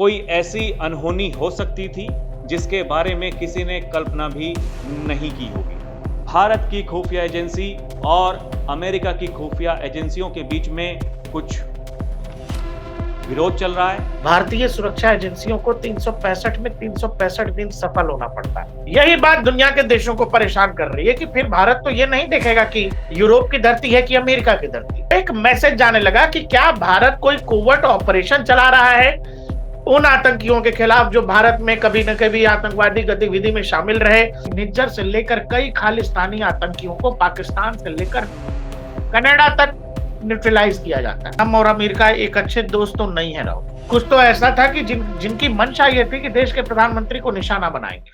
कोई ऐसी अनहोनी हो सकती थी जिसके बारे में किसी ने कल्पना भी नहीं की होगी। भारत की खुफिया एजेंसी और अमेरिका की खुफिया एजेंसियों के बीच में कुछ विरोध चल रहा है। भारतीय सुरक्षा एजेंसियों को 365 में 365 दिन सफल होना पड़ता है। यही बात दुनिया के देशों को परेशान कर रही है कि फिर भारत तो ये नहीं देखेगा कि यूरोप की धरती है कि अमेरिका की धरती। एक मैसेज जाने लगा कि क्या भारत कोई कोवर्ट ऑपरेशन चला रहा है उन आतंकियों के खिलाफ जो भारत में कभी न कभी आतंकवादी गतिविधि में शामिल रहे। निज्जर से लेकर कई खालिस्तानी आतंकियों को पाकिस्तान से लेकर कनाडा तक न्यूट्रलाइज किया जाता है। हम और अमेरिका एक अच्छे दोस्त तो नहीं है राहुल। कुछ तो ऐसा था कि जिनकी मंशा ये थी कि देश के प्रधानमंत्री को निशाना बनाएंगे।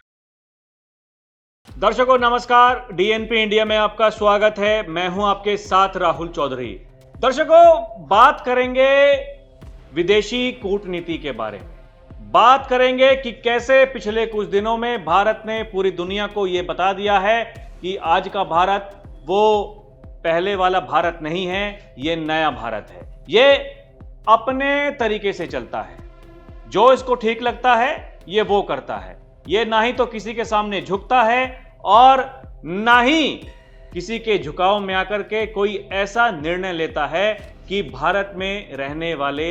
दर्शकों नमस्कार, डीएनपी इंडिया में आपका स्वागत है। मैं हूं आपके साथ राहुल चौधरी। दर्शकों, बात करेंगे विदेशी कूटनीति के बारे में। बात करेंगे कि कैसे पिछले कुछ दिनों में भारत ने पूरी दुनिया को यह बता दिया है कि आज का भारत वो पहले वाला भारत नहीं है, ये नया भारत है। ये अपने तरीके से चलता है, जो इसको ठीक लगता है ये वो करता है। ये ना ही तो किसी के सामने झुकता है और ना ही किसी के झुकाव में आकर के कोई ऐसा निर्णय लेता है कि भारत में रहने वाले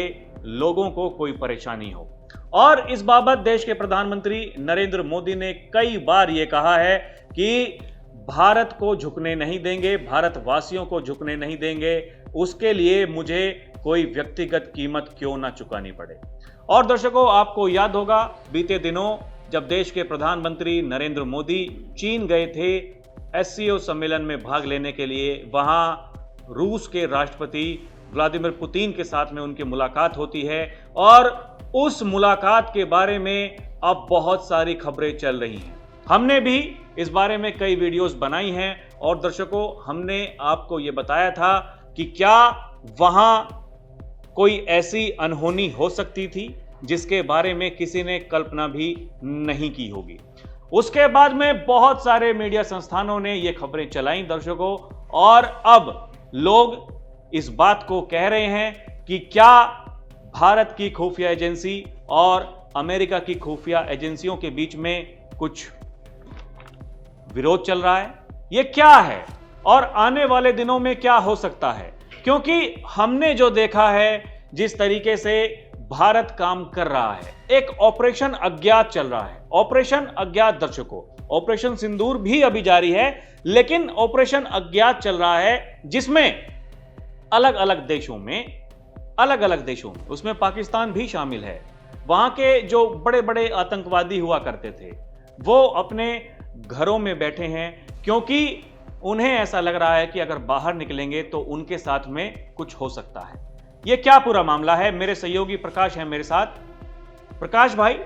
लोगों को कोई परेशानी हो। और इस बाबत देश के प्रधानमंत्री नरेंद्र मोदी ने कई बार ये कहा है कि भारत को झुकने नहीं देंगे, भारतवासियों को झुकने नहीं देंगे, उसके लिए मुझे कोई व्यक्तिगत कीमत क्यों ना चुकानी पड़े। और दर्शकों, आपको याद होगा बीते दिनों जब देश के प्रधानमंत्री नरेंद्र मोदी चीन गए थे एससीओ सम्मेलन में भाग लेने के लिए, वहां रूस के राष्ट्रपति व्लादिमीर पुतिन के साथ में उनकी मुलाकात होती है और उस मुलाकात के बारे में अब बहुत सारी खबरें चल रही हैं। हमने भी इस बारे में कई वीडियोस बनाई हैं और दर्शकों, हमने आपको यह बताया था कि क्या वहां कोई ऐसी अनहोनी हो सकती थी जिसके बारे में किसी ने कल्पना भी नहीं की होगी। उसके बाद में बहुत सारे मीडिया संस्थानों ने यह खबरें चलाई दर्शकों, और अब लोग इस बात को कह रहे हैं कि क्या भारत की खुफिया एजेंसी और अमेरिका की खुफिया एजेंसियों के बीच में कुछ विरोध चल रहा है। यह क्या है और आने वाले दिनों में क्या हो सकता है, क्योंकि हमने जो देखा है जिस तरीके से भारत काम कर रहा है, एक ऑपरेशन अज्ञात चल रहा है। ऑपरेशन अज्ञात दर्शकों, ऑपरेशन सिंदूर भी अभी जारी है, लेकिन ऑपरेशन अज्ञात चल रहा है जिसमें अलग अलग देशों में उसमें पाकिस्तान भी शामिल है। वहां के जो बड़े बड़े आतंकवादी हुआ करते थे वो अपने घरों में बैठे हैं, क्योंकि उन्हें ऐसा लग रहा है कि अगर बाहर निकलेंगे तो उनके साथ में कुछ हो सकता है। यह क्या पूरा मामला है, मेरे सहयोगी प्रकाश है मेरे साथ। प्रकाश भाई,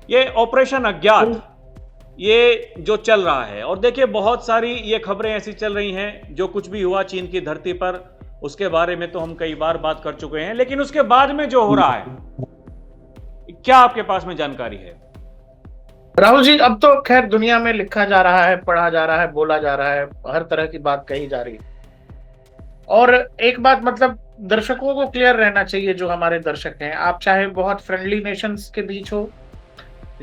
ये ऑपरेशन अज्ञात ये जो चल रहा है, और देखिए बहुत सारी ये खबरें ऐसी चल रही हैं, जो कुछ भी हुआ चीन की धरती पर उसके बारे में तो हम कई बार बात कर चुके हैं, लेकिन उसके बाद में जो हो रहा है, क्या आपके पास में जानकारी है? राहुल जी, अब तो खैर दुनिया में लिखा जा रहा है, पढ़ा जा रहा है, बोला जा रहा है, हर तरह की बात कही जा रही है। और एक बात मतलब दर्शकों को क्लियर रहना चाहिए, जो हमारे दर्शक हैं, आप चाहे बहुत फ्रेंडली नेशंस के बीच हो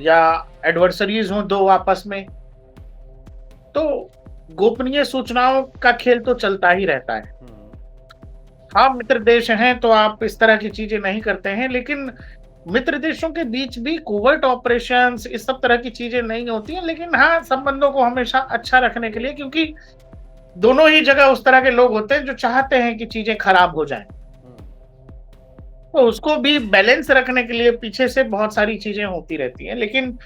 या एडवर्सरीज हो दो आपस में, तो गोपनीय सूचनाओं का खेल तो चलता ही रहता है। हाँ, मित्र देश हैं तो आप इस तरह की चीजें नहीं करते हैं, लेकिन मित्र देशों के बीच भी कोवर्ट ऑपरेशंस इस सब तरह की चीजें नहीं होती हैं। लेकिन हाँ, संबंधों को हमेशा अच्छा रखने के लिए, क्योंकि दोनों ही जगह उस तरह के लोग होते हैं जो चाहते हैं कि चीजें खराब हो जाएं, तो उसको भी बैलेंस रखने के लिए पीछे से बहुत सारी चीजें होती रहती हैं। लेकिन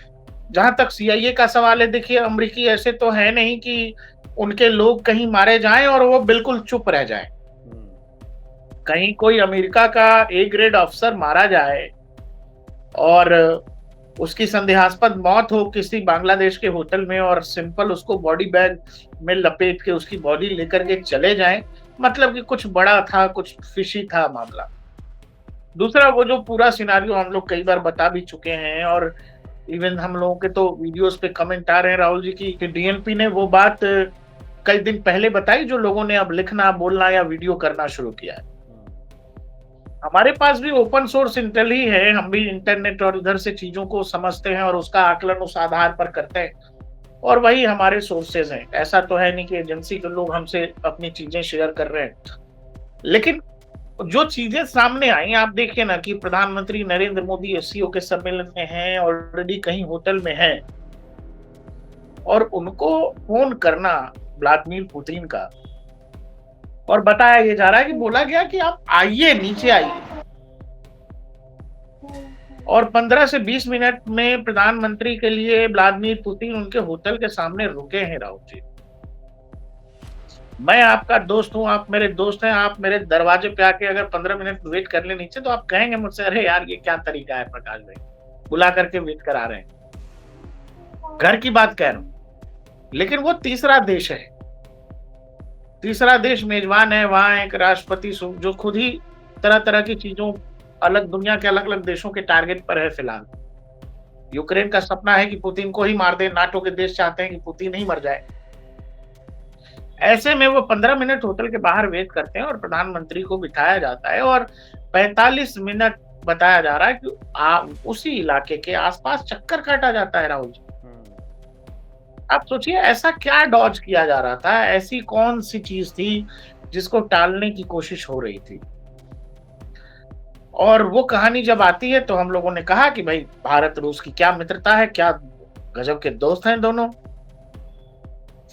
जहां तक सीआईए का सवाल है, देखिए अमेरिकी ऐसे तो है नहीं कि उनके लोग कहीं मारे जाएं और वो बिल्कुल चुप रह जाएं। कहीं कोई अमेरिका का ए ग्रेड अफसर मारा जाए और उसकी संदेहास्पद मौत हो किसी बांग्लादेश के होटल में, और सिंपल उसको बॉडी बैग में लपेट के उसकी बॉडी लेकर के चले जाएं, मतलब कि कुछ बड़ा था, कुछ फिशी था मामला। दूसरा, वो जो पूरा सिनारियो हम लोग कई बार बता भी चुके हैं, और इवन हम लोगों के तो वीडियोस पे कमेंट आ रहे हैं राहुल जी की डीएनपी ने वो बात कई दिन पहले बताई जो लोगों ने अब लिखना, बोलना या वीडियो करना शुरू किया है। हमारे पास भी ओपन सोर्स इंटेल ही है, हम भी इंटरनेट और इधर से चीजों को समझते हैं और उसका आकलन उस आधार पर करते हैं, और वही हमारे सोर्सेज हैं। ऐसा तो है नहीं कि एजेंसी के लोग हमसे अपनी चीजें शेयर कर रहे हैं। लेकिन जो चीजें सामने आई, आप देखिए ना कि प्रधानमंत्री नरेंद्र मोदी एससीओ के सम्मेलन में हैं, ऑलरेडी कहीं होटल में हैं, और उनको फोन करना व्लादिमीर पुतिन का, और बताया ये जा रहा है कि बोला गया कि आप आइए, नीचे आइए, और 15 से 20 मिनट में प्रधानमंत्री के लिए व्लादिमीर पुतिन उनके होटल के सामने रुके हैं। राहुल जी, मैं आपका दोस्त हूं, आप मेरे दोस्त हैं, आप मेरे दरवाजे पे आके अगर 15 मिनट वेट कर ले नीचे, तो आप कहेंगे मुझसे, अरे यार ये क्या तरीका है प्रकाश भाई, बुला करके वेट करा रहे हैं। घर की बात कह रहा हूं, लेकिन वो तीसरा देश है, तीसरा देश मेजबान है, वहां एक राष्ट्रपति जो खुद ही तरह तरह की चीजों, अलग दुनिया के अलग अलग देशों के टारगेट पर है फिलहाल। यूक्रेन का सपना है कि पुतिन को ही मार दे, नाटो के देश चाहते हैं कि पुतिन ही मर जाए। ऐसे में वो 15 मिनट होटल के बाहर वेट करते हैं और प्रधानमंत्री को बिठाया जाता है, और 45 मिनट बताया जा रहा है कि उसी इलाके के आसपास चक्कर काटा जाता है। राहुल जी, आप सोचिए ऐसा क्या डॉज किया जा रहा था, ऐसी कौन सी चीज थी जिसको टालने की कोशिश हो रही थी। और वो कहानी जब आती है तो हम लोगों ने कहा कि भाई भारत रूस की क्या मित्रता है, क्या गजब के दोस्त हैं दोनों।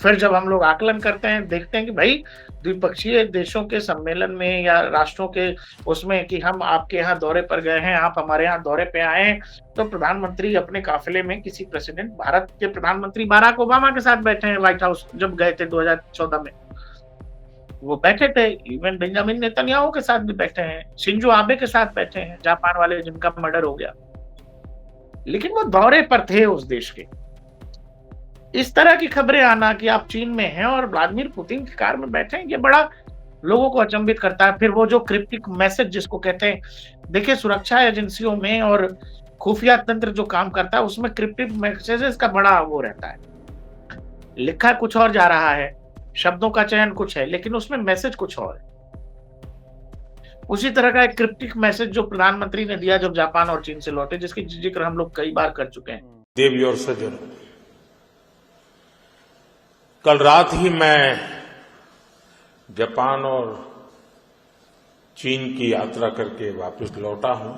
फिर जब हम लोग आकलन करते हैं, देखते हैं कि भाई द्विपक्षीय देशों के सम्मेलन में या राष्ट्रों के उसमें कि हम आपके यहाँ दौरे पर गए हैं, आप हमारे यहाँ दौरे पे आए हैं, तो प्रधानमंत्री अपने काफिले में किसी प्रेसिडेंट, भारत के प्रधानमंत्री बाराक ओबामा के साथ बैठे हैं व्हाइट हाउस, जब गए थे 2014 में वो बैठे थे। इवन बेंजामिन नेतन्याहू के साथ भी बैठे हैं, शिंजो आबे के साथ बैठे हैं, जापान वाले जिनका मर्डर हो गया, लेकिन वो दौरे पर थे उस देश के। इस तरह की खबरें आना कि आप चीन में हैं और व्लादिमीर पुतिन की कार में बैठे हैं, ये बड़ा लोगों को अचंभित करता है। फिर वो जो क्रिप्टिक मैसेज जिसको कहते हैं, देखिए सुरक्षा एजेंसियों में और खुफिया तंत्र जो काम करता है उसमें क्रिप्टिक मैसेजेस का बड़ा वो रहता है, लिखा कुछ और जा रहा है, शब्दों का चयन कुछ है, लेकिन उसमें मैसेज कुछ और है। उसी तरह का एक क्रिप्टिक मैसेज जो प्रधानमंत्री ने दिया जब जापान और चीन से लौटे, जिसकी जिक्र हम लोग कई बार कर चुके हैं। देवी और सजन, कल रात ही मैं जापान और चीन की यात्रा करके वापस लौटा हूं।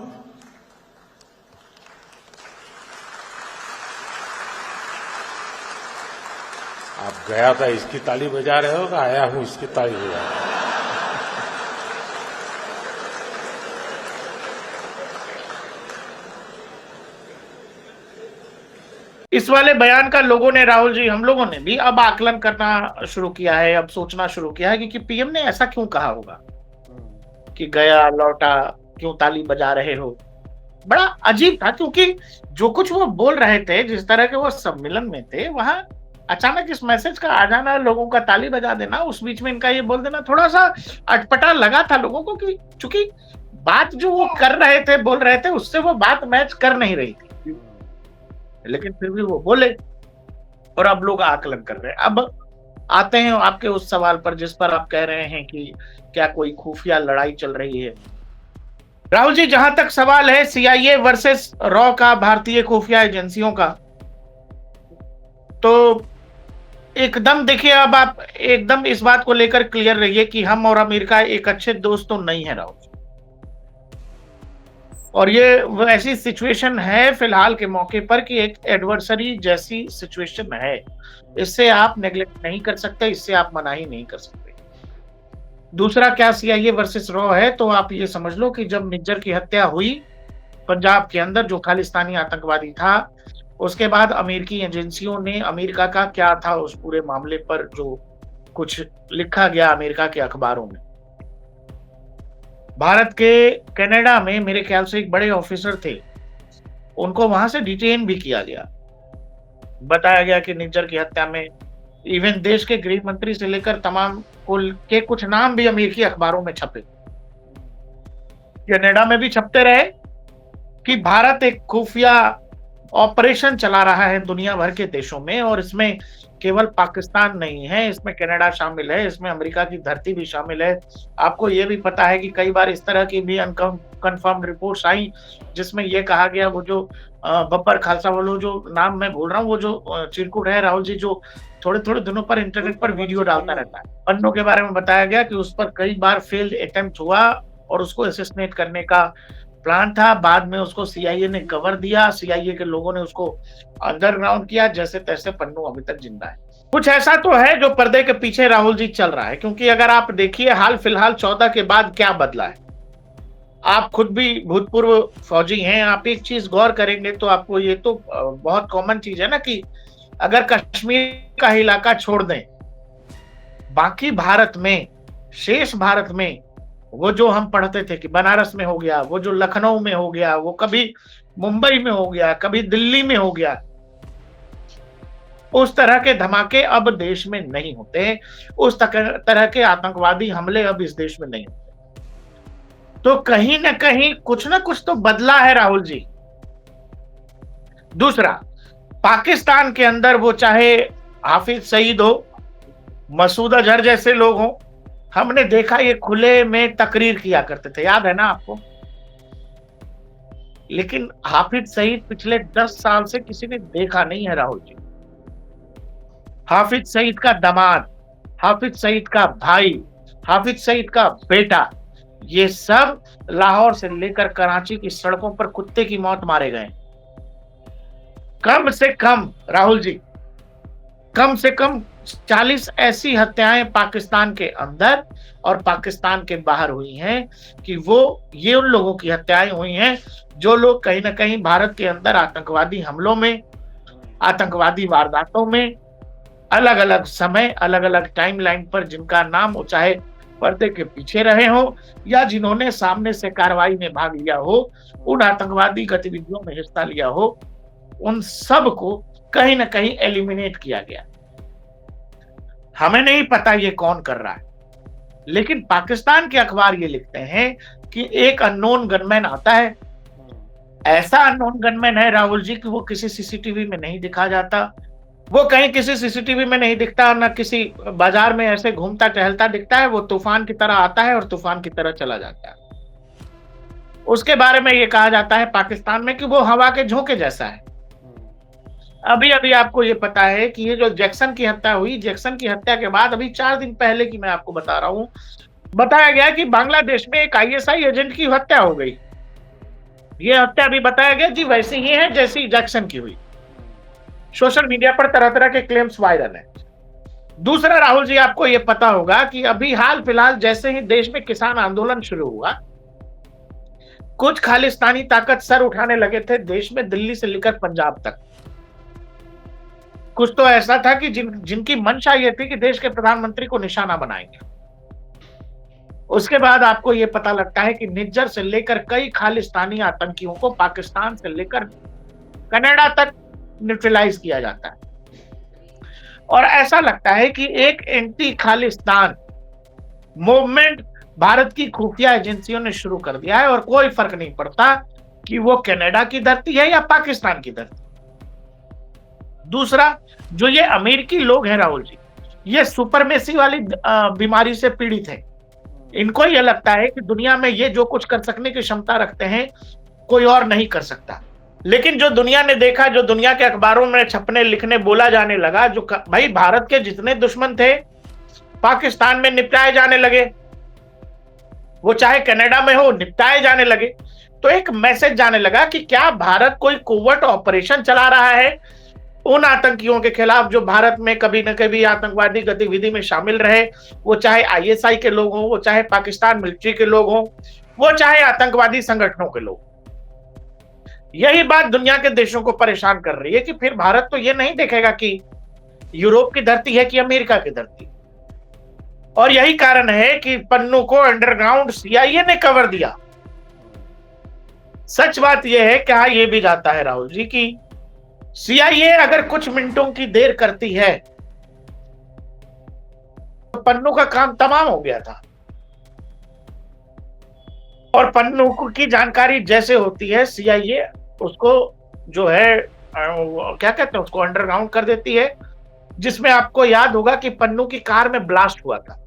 आप गया था इसकी ताली बजा रहे हो, आया हूं इसकी ताली बजा रहे हो। इस वाले बयान का लोगों ने, राहुल जी, हम लोगों ने भी अब आकलन करना शुरू किया है, अब सोचना शुरू किया है कि पीएम ने ऐसा क्यों कहा होगा कि गया लौटा, क्यों ताली बजा रहे हो। बड़ा अजीब था, क्योंकि जो कुछ वो बोल रहे थे, जिस तरह के वो सम्मेलन में थे, वहां अचानक इस मैसेज का आ जाना, लोगों का ताली बजा देना, उस बीच में इनका ये बोल देना, थोड़ा सा अटपटा लगा था लोगों को, कि चूंकि बात जो वो कर रहे थे, बोल रहे थे, उससे वो बात मैच कर नहीं रही थी, लेकिन फिर भी वो बोले और अब लोग आकलन कर रहे हैं। अब आते हैं आपके उस सवाल पर जिस पर आप कह रहे हैं कि क्या कोई खुफिया लड़ाई चल रही है। राहुल जी, जहां तक सवाल है सीआईए वर्सेस रॉ का, भारतीय खुफिया एजेंसियों का, तो एकदम देखिए, अब आप एकदम इस बात को लेकर क्लियर रहिए कि हम और अमेरिका एक अच्छे दोस्त तो नहीं है राहुल, और ये वो ऐसी सिचुएशन है फिलहाल के मौके पर कि एक एडवर्सरी जैसी सिचुएशन है। इससे आप नेग्लेक्ट नहीं कर सकते, इससे आप मना ही नहीं कर सकते। दूसरा क्या सीआईए वर्सेस रॉ है, तो आप ये समझ लो कि जब निज्जर की हत्या हुई पंजाब के अंदर, जो खालिस्तानी आतंकवादी था, उसके बाद अमेरिकी एजेंसियों ने अमेरिका का क्या था उस पूरे मामले पर जो कुछ लिखा गया अमेरिका के अखबारों में। भारत के कनाडा में मेरे ख्याल से एक बड़े ऑफिसर थे, उनको वहां से डिटेन भी किया गया। बताया गया कि निज्जर की हत्या में इवन देश के गृह मंत्री से लेकर तमाम कुल के कुछ नाम भी अमेरिकी अखबारों में छपे, कनाडा में भी छपते रहे कि भारत एक खुफिया ऑपरेशन चला रहा है दुनिया भर के देशों में, और इसमें केवल पाकिस्तान नहीं है, इसमें कनाडा शामिल है, इसमें अमेरिका की धरती भी शामिल है। आपको ये भी पता है कि कई बार इस तरह की भी अनकंफर्म रिपोर्ट्स आई जिसमें ये कहा गया, वो जो बब्बर खालसा वालों, जो नाम मैं बोल रहा हूँ, वो जो चिरकुट है राहुल जी, जो थोड़े थोड़े दिनों पर इंटरनेट पर वीडियो डालता रहता है, पन्नों के बारे में बताया गया कि उस पर कई बार फेल्ड अटेम्प्ट हुआ और उसको असैसिनेट करने का प्लान था। बाद में उसको सीआईए ने कवर दिया, सीआईए के लोगों ने उसको अंडरग्राउंड किया, जैसे तैसे पन्नू अभी तक जिंदा है। कुछ ऐसा तो है जो पर्दे के पीछे राहुल जी चल रहा है, क्योंकि अगर आप देखिए हाल फिलहाल 14 के बाद क्या बदला है। आप खुद भी भूतपूर्व फौजी हैं, आप एक चीज गौर करेंगे तो आपको ये तो बहुत कॉमन चीज है ना कि अगर कश्मीर का इलाका छोड़ दें, बाकी भारत में, शेष भारत में, वो जो हम पढ़ते थे कि बनारस में हो गया, वो जो लखनऊ में हो गया, वो कभी मुंबई में हो गया, कभी दिल्ली में हो गया, उस तरह के धमाके अब देश में नहीं होते, उस तरह के आतंकवादी हमले अब इस देश में नहीं होते। तो कहीं ना कहीं कुछ ना कुछ तो बदला है राहुल जी। दूसरा, पाकिस्तान के अंदर वो चाहे हाफिज सईद हो, मसूद अजहर जैसे लोग हों, हमने देखा ये खुले में तकरीर किया करते थे, याद है ना आपको। लेकिन हाफिज सईद पिछले 10 साल से किसी ने देखा नहीं है राहुल जी। हाफिज सईद का दामाद, हाफिज सईद का भाई, हाफिज सईद का बेटा, ये सब लाहौर से लेकर कराची की सड़कों पर कुत्ते की मौत मारे गए। कम से कम राहुल जी, कम से कम 40 ऐसी हत्याएं पाकिस्तान के अंदर और पाकिस्तान के बाहर हुई हैं कि वो ये उन लोगों की हत्याएं हुई हैं जो लोग कहीं ना कहीं भारत के अंदर आतंकवादी हमलों में, आतंकवादी वारदातों में, अलग अलग समय, अलग अलग टाइमलाइन पर जिनका नाम हो, चाहे पर्दे के पीछे रहे हो या जिन्होंने सामने से कार्रवाई में भाग लिया हो, उन आतंकवादी गतिविधियों में हिस्सा लिया हो, उन सब को कहीं ना कहीं एलिमिनेट किया गया। हमें नहीं पता ये कौन कर रहा है, लेकिन पाकिस्तान के अखबार ये लिखते हैं कि एक अननोन गनमैन आता है। ऐसा अननोन गनमैन है राहुल जी कि वो किसी सीसीटीवी में नहीं दिखा जाता, वो कहीं किसी सीसीटीवी में नहीं दिखता, ना किसी बाजार में ऐसे घूमता टहलता दिखता है। वो तूफान की तरह आता है और तूफान की तरह चला जाता है। उसके बारे में ये कहा जाता है पाकिस्तान में कि वो हवा के झोंके जैसा है। अभी अभी आपको ये पता है कि ये जो जैक्सन की हत्या हुई, जैक्सन की हत्या के बाद अभी 4 दिन पहले की मैं आपको बता रहा हूं, बताया गया कि बांग्लादेश में एक आईएसआई एजेंट की हत्या हो गई। ये हत्या भी बताया गया जी वैसी ही है जैसी जैक्सन की हुई। सोशल मीडिया पर तरह तरह के क्लेम्स वायरल है। दूसरा राहुल जी, आपको यह पता होगा कि अभी हाल फिलहाल जैसे ही देश में किसान आंदोलन शुरू हुआ, कुछ खालिस्तानी ताकत सर उठाने लगे थे देश में, दिल्ली से लेकर पंजाब तक। कुछ तो ऐसा था कि जिनकी मंशा यह थी कि देश के प्रधानमंत्री को निशाना बनाएंगे। उसके बाद आपको यह पता लगता है कि निज्जर से लेकर कई खालिस्तानी आतंकियों को पाकिस्तान से लेकर कनाडा तक न्यूट्रलाइज किया जाता है। और ऐसा लगता है कि एक एंटी खालिस्तान मूवमेंट भारत की खुफिया एजेंसियों ने शुरू कर दिया है, और कोई फर्क नहीं पड़ता कि वो कनाडा की धरती है या पाकिस्तान की धरती। दूसरा, जो ये अमेरिकी लोग हैं राहुल जी, ये सुपरमेसी वाली बीमारी से पीड़ित हैं। इनको ये लगता है कि दुनिया में ये जो कुछ कर सकने की क्षमता रखते हैं कोई और नहीं कर सकता। लेकिन जो दुनिया ने देखा, जो दुनिया के अखबारों में छपने लिखने बोला जाने लगा, जो भाई भारत के जितने दुश्मन थे पाकिस्तान में निपटाए जाने लगे, वो चाहे कनाडा में हो, निपटाए जाने लगे। तो एक मैसेज जाने लगा कि क्या भारत कोई कोवर्ट ऑपरेशन चला रहा है उन आतंकियों के खिलाफ जो भारत में कभी न कभी आतंकवादी गतिविधि में शामिल रहे, वो चाहे आईएसआई के लोग हों, वो चाहे पाकिस्तान मिलिट्री के लोग हों, वो चाहे आतंकवादी संगठनों के लोग। यही बात दुनिया के देशों को परेशान कर रही है कि फिर भारत तो ये नहीं देखेगा कि यूरोप की धरती है कि अमेरिका की धरती। और यही कारण है कि पन्नू को अंडरग्राउंड सीआईए ने कवर दिया। सच बात यह है, कहा यह भी जाता है राहुल जी कि सीआईए अगर कुछ मिनटों की देर करती है तो पन्नू का काम तमाम हो गया था। और पन्नू की जानकारी जैसे होती है, सीआईए उसको जो है क्या कहते हैं उसको, अंडरग्राउंड कर देती है, जिसमें आपको याद होगा कि पन्नू की कार में ब्लास्ट हुआ था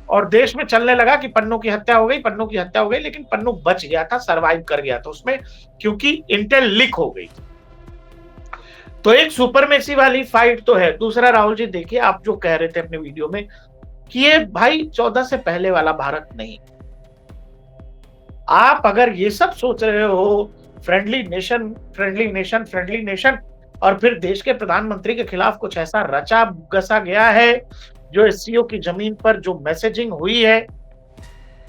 और देश में चलने लगा कि पन्नू की हत्या हो गई, पन्नू की हत्या हो गई, लेकिन पन्नू बच गया था, सरवाइव कर गया था उसमें, क्योंकि इंटेल लीक हो गई। तो एक सुपरमेसी वाली फाइट तो है। दूसरा राहुल जी देखिए, आप जो कह रहे थे अपने वीडियो में कि ये भाई 14 से पहले वाला भारत नहीं। आप अगर ये सब सोच रहे हो friendly nation friendly nation friendly nation, और फिर देश के प्रधानमंत्री के खिलाफ कुछ ऐसा रचा गसा गया है जो एससीओ की जमीन पर जो मैसेजिंग हुई है,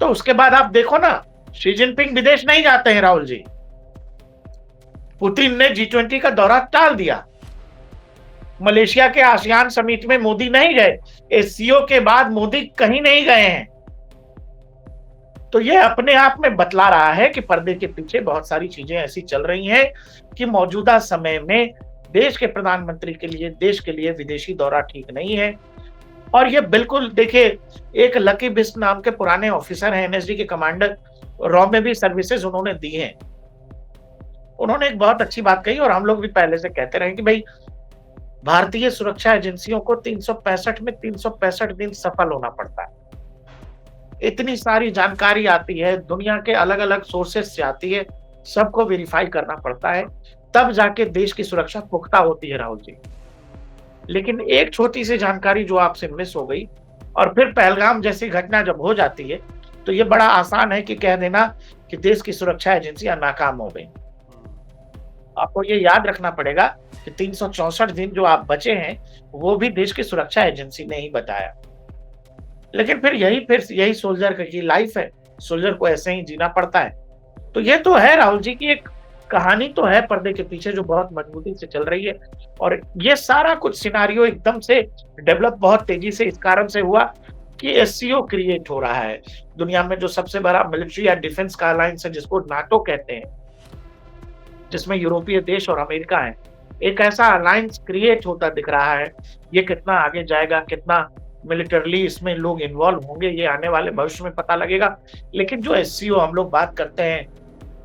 तो उसके बाद आप देखो ना, शी जिनपिंग विदेश नहीं जाते हैं राहुल जी। पुतिन ने G20 का दौरा टाल दिया। मलेशिया के आसियान समिट में मोदी नहीं गए। एससीओ के बाद मोदी कहीं नहीं गए हैं। तो ये अपने आप में बतला रहा है कि पर्दे के पीछे बहुत सारी चीजें ऐसी चल रही हैं कि मौजूदा समय में देश के प्रधानमंत्री के लिए, देश के लिए विदेशी दौरा ठीक नहीं है। और ये बिल्कुल देखिए, एक लकी बिस्क नाम के पुराने ऑफिसर हैं, एनएसजी के कमांडर, रॉ में भी सर्विसेज उन्होंने दी हैं। उन्होंने एक बहुत अच्छी बात कही, और हम लोग भी पहले से कहते रहे कि भाई भारतीय सुरक्षा एजेंसियों को 365 में 365 दिन सफल होना पड़ता है। इतनी सारी जानकारी आती है, दुनिया के अलग अलग सोर्सेस से आती है, सबको वेरीफाई करना पड़ता है, तब जाके देश की सुरक्षा पुख्ता होती है राहुल जी। लेकिन एक छोटी सी जानकारी जो आपसे मिस हो गई, और फिर पहलगाम जैसी घटना जब हो जाती है, तो ये बड़ा आसान है कि कह देना कि देश की सुरक्षा एजेंसियां नाकाम हो गई। आपको ये याद रखना पड़ेगा कि 364 दिन जो आप बचे हैं, वो भी देश की सुरक्षा एजेंसी ने ही बताया। लेकिन फिर यही सोल्जर की लाइफ है, सोल्जर को ऐसे ही जीना पड़ता है। तो ये तो है राहुल जी की एक कहानी तो है पर्दे के पीछे जो बहुत मजबूती से चल रही है, और ये सारा कुछ सिनारियो एकदम से डेवलप बहुत तेजी से इस कारण से हुआ कि एससीओ क्रिएट हो रहा है। दुनिया में जो सबसे बड़ा मिलिट्री या डिफेंस का अलायंस है, जिसको नाटो कहते हैं, जिसमें यूरोपीय देश और अमेरिका है, एक ऐसा अलायंस क्रिएट होता दिख रहा है। ये कितना आगे जाएगा, कितना मिलिटरली इसमें लोग इन्वॉल्व होंगे, ये आने वाले भविष्य में पता लगेगा। लेकिन जो एससीओ हम लोग बात करते हैं,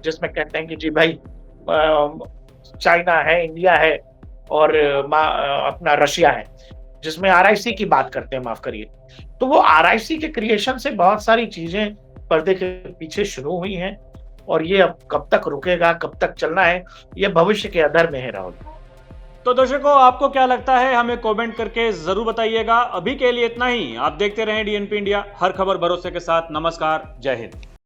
जिसमें कहते हैं कि जी भाई चाइना है, इंडिया है और अपना रशिया है, जिसमें आरआईसी की बात करते हैं, माफ करिए, तो वो आरआईसी के क्रिएशन से बहुत सारी चीजें पर्दे के पीछे शुरू हुई हैं, और ये अब कब तक रुकेगा, कब तक चलना है, ये भविष्य के अधर में है राहुल। तो दर्शकों, आपको क्या लगता है हमें कमेंट करके जरूर बताइएगा। अभी के लिए इतना ही। आप देखते रहें डीएनपी इंडिया, हर खबर भरोसे के साथ। नमस्कार, जय हिंद।